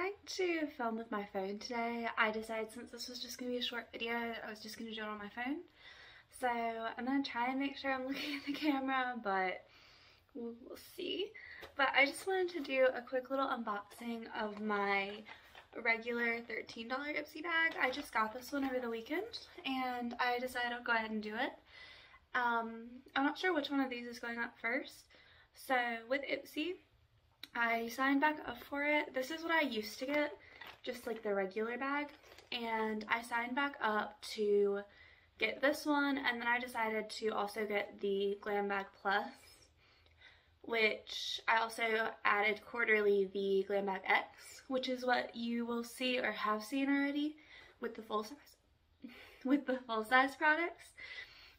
trying to film with my phone today. I decided since this was just going to be a short video, I was just going to do it on my phone. So I'm going to try and make sure I'm looking at the camera, but we'll see. But I just wanted to do a quick little unboxing of my regular $13 Ipsy bag. I just got this one over the weekend and I decided I'll go ahead and do it. I'm not sure which one of these is going up first. So with Ipsy, I signed back up for it. This is what I used to get, just like the regular bag, and I signed back up to get this one, and then I decided to also get the Glam Bag Plus, which I also added quarterly the Glam Bag X, which is what you will see or have seen already with the full size products.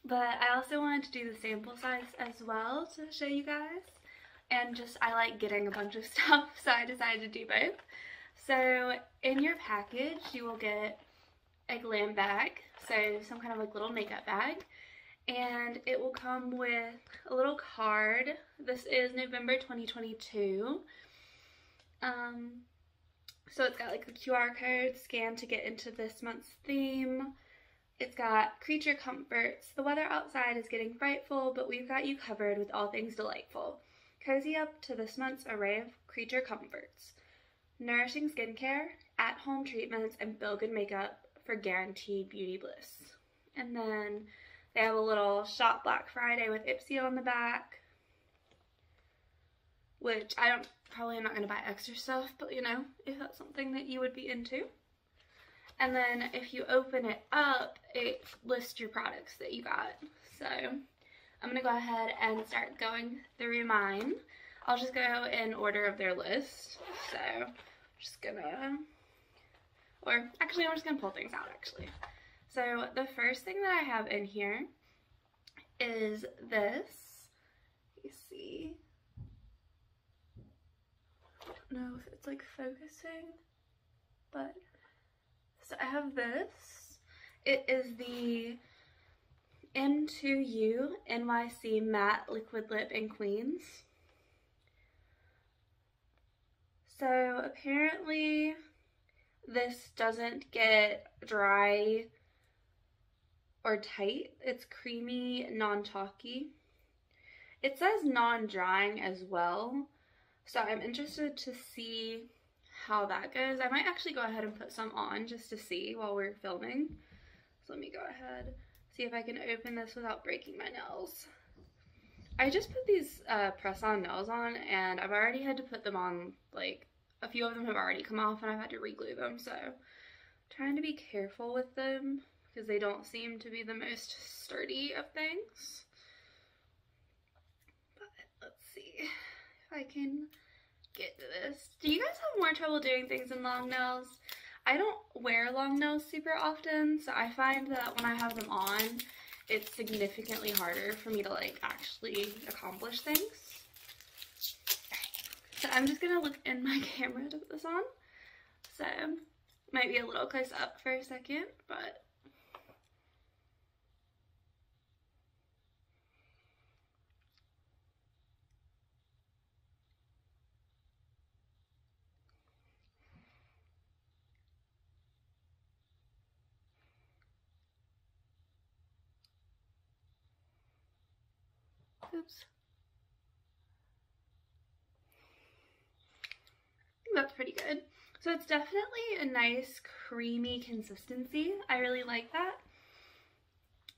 But I also wanted to do the sample size as well to show you guys. And just, I like getting a bunch of stuff, so I decided to do both. So in your package, you will get a glam bag, so some kind of like little makeup bag. And it will come with a little card. This is November 2022. So it's got like a QR code, scan to get into this month's theme. It's got creature comforts. The weather outside is getting frightful, but we've got you covered with all things delightful. Cozy up to this month's array of creature comforts. Nourishing skincare, at-home treatments, and feel-good makeup for guaranteed beauty bliss. And then they have a little Shop Black Friday with Ipsy on the back, which probably am not going to buy extra stuff, but you know, if that's something that you would be into. And then if you open it up, it lists your products that you got. So I'm going to go ahead and start going through mine. I'll just go in order of their list. So I'm just going to, or actually I'm just going to pull things out actually. So the first thing that I have in here is this. You see, I don't know if it's like focusing, but so I have this. It is the M2U NYC Matte Liquid Lip in Queens. So apparently this doesn't get dry or tight. It's creamy, non-chalky. It says non-drying as well. So I'm interested to see how that goes. I might actually go ahead and put some on just to see while we're filming. So let me go ahead, see if I can open this without breaking my nails. I just put these press-on nails on and I've already had to put them on, like a few of them have already come off and I've had to re-glue them, so I'm trying to be careful with them because they don't seem to be the most sturdy of things. But let's see if I can get to this. Do you guys have more trouble doing things in long nails? I don't wear long nails super often, so I find that when I have them on, it's significantly harder for me to like actually accomplish things. So I'm just gonna look in my camera to put this on. So might be a little close up for a second, but oops. That's pretty good. So it's definitely a nice creamy consistency. I really like that.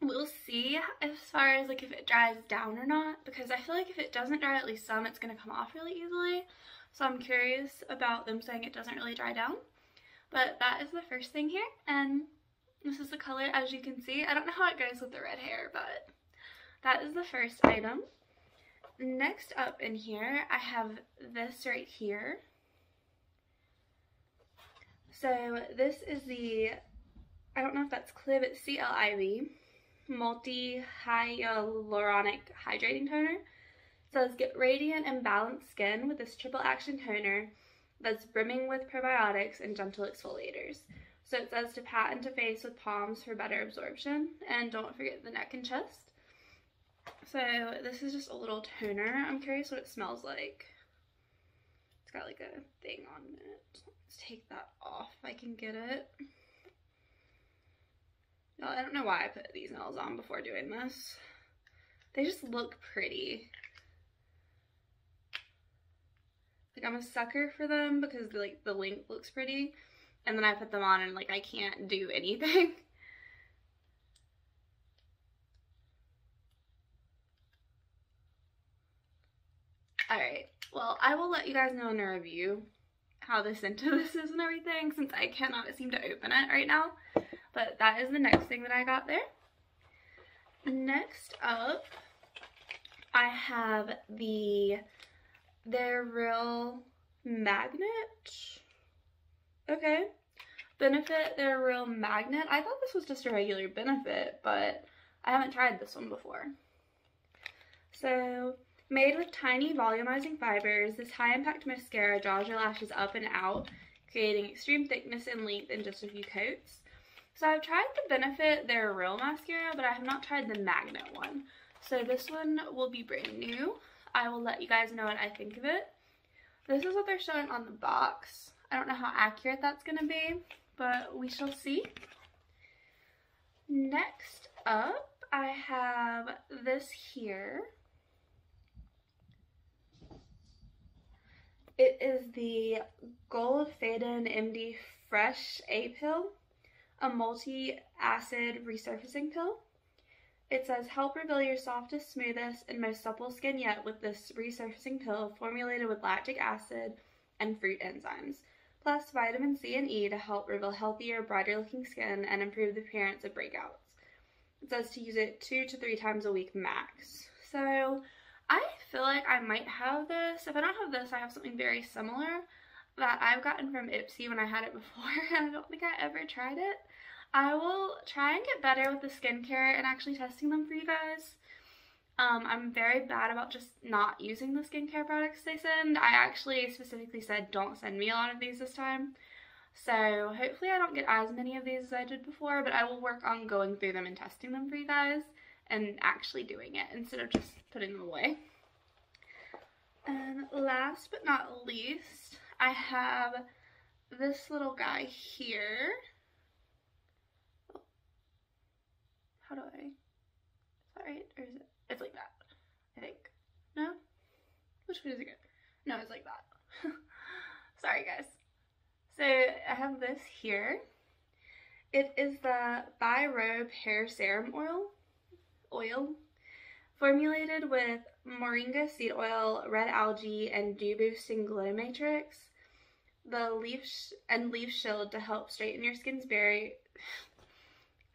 We'll see as far as like if it dries down or not, because I feel like if it doesn't dry at least some, it's going to come off really easily. So I'm curious about them saying it doesn't really dry down. But that is the first thing here, and this is the color as you can see. I don't know how it goes with the red hair, but that is the first item. Next up in here, I have this right here. So this is the, I don't know if that's Clib, it's CLIB, Multi-Hyaluronic Hydrating Toner. It says, get radiant and balanced skin with this triple action toner that's brimming with probiotics and gentle exfoliators. So it says to pat into face with palms for better absorption, and don't forget the neck and chest. So this is just a little toner. I'm curious what it smells like. It's got like a thing on it. Let's Let's take that off if I can get it. No, I don't know why I put these nails on before doing this. They just look pretty. Like, I'm a sucker for them because like the length looks pretty, and then I put them on and like I can't do anything. Alright, well, I will let you guys know in a review how the scent of this is and everything, since I cannot seem to open it right now. But that is the next thing that I got there. Next up, I have their Real Magnet. Okay. Benefit Their Real Magnet. I thought this was just a regular Benefit, but I haven't tried this one before. So, made with tiny volumizing fibers, this high-impact mascara draws your lashes up and out, creating extreme thickness and length in just a few coats. So I've tried the Benefit Their Real mascara, but I have not tried the Magnet one. So this one will be brand new. I will let you guys know what I think of it. This is what they're showing on the box. I don't know how accurate that's going to be, but we shall see. Next up, I have this here. It is the Gold Faden MD Fresh A Pill, a multi-acid resurfacing pill. It says, help reveal your softest, smoothest, and most supple skin yet with this resurfacing pill formulated with lactic acid and fruit enzymes, plus vitamin C and E to help reveal healthier, brighter looking skin and improve the appearance of breakouts. It says to use it 2 to 3 times a week max. So I feel like I might have this. If I don't have this, I have something very similar that I've gotten from Ipsy when I had it before, and I don't think I ever tried it. I will try and get better with the skincare and actually testing them for you guys. I'm very bad about just not using the skincare products they send. I actually specifically said don't send me a lot of these this time. So hopefully I don't get as many of these as I did before, but I will work on going through them and testing them for you guys and actually doing it instead of just putting them away. And last but not least, I have this little guy here. Oh. How do I? Is that right? Or is it? It's like that, I think. No? Which way does it go? No, it's like that. Sorry, guys. So I have this here. It is the Bi-Robe Hair Serum Oil. Formulated with moringa seed oil, red algae, and dew boosting glow matrix. The leaf shield to help straighten your skin's barrier.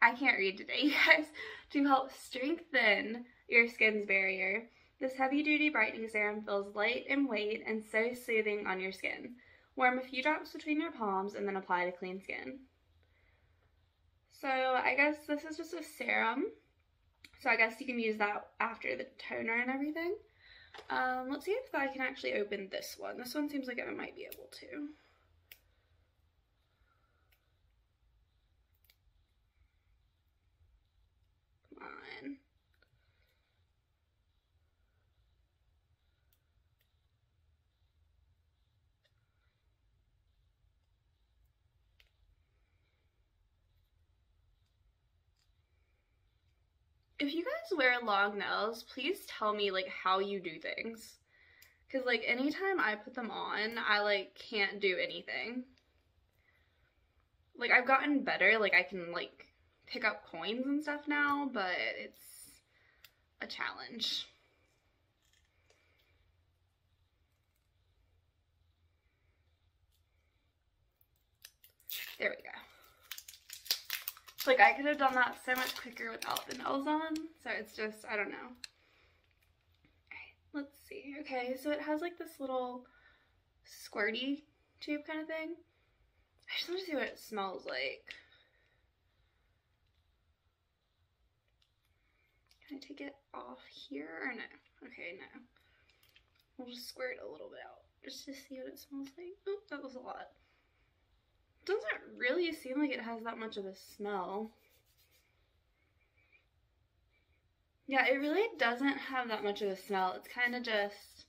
I can't read today, you guys. To help strengthen your skin's barrier. This heavy-duty brightening serum feels light in weight and so soothing on your skin. Warm a few drops between your palms and then apply to clean skin. So I guess this is just a serum. So I guess you can use that after the toner and everything. Let's see if I can actually open this one. This one seems like I might be able to. Come on. If you guys wear long nails, please tell me like how you do things. Cause like anytime I put them on, I like can't do anything. Like I've gotten better, like I can like pick up coins and stuff now, but it's a challenge. There we go. Like, I could have done that so much quicker without the nails on, so it's just, I don't know. Alright, let's see. Okay, so it has like this little squirty tube kind of thing. I just want to see what it smells like. Can I take it off here or no? Okay, no. We'll just squirt a little bit out just to see what it smells like. Oh, that was a lot. Doesn't really seem like it has that much of a smell. Yeah, it really doesn't have that much of a smell. It's kind of just,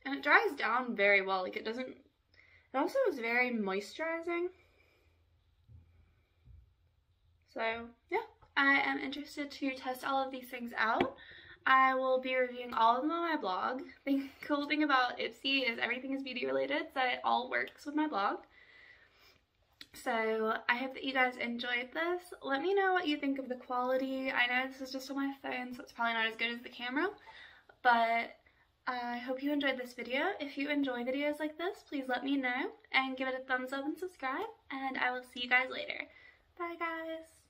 and it dries down very well. Like it It also is very moisturizing. So yeah, I am interested to test all of these things out. I will be reviewing all of them on my blog. The cool thing about Ipsy is everything is beauty related, so it all works with my blog. So I hope that you guys enjoyed this. Let me know what you think of the quality. I know this is just on my phone, so it's probably not as good as the camera, but I hope you enjoyed this video. If you enjoy videos like this, please let me know and give it a thumbs up and subscribe, and I will see you guys later. Bye guys!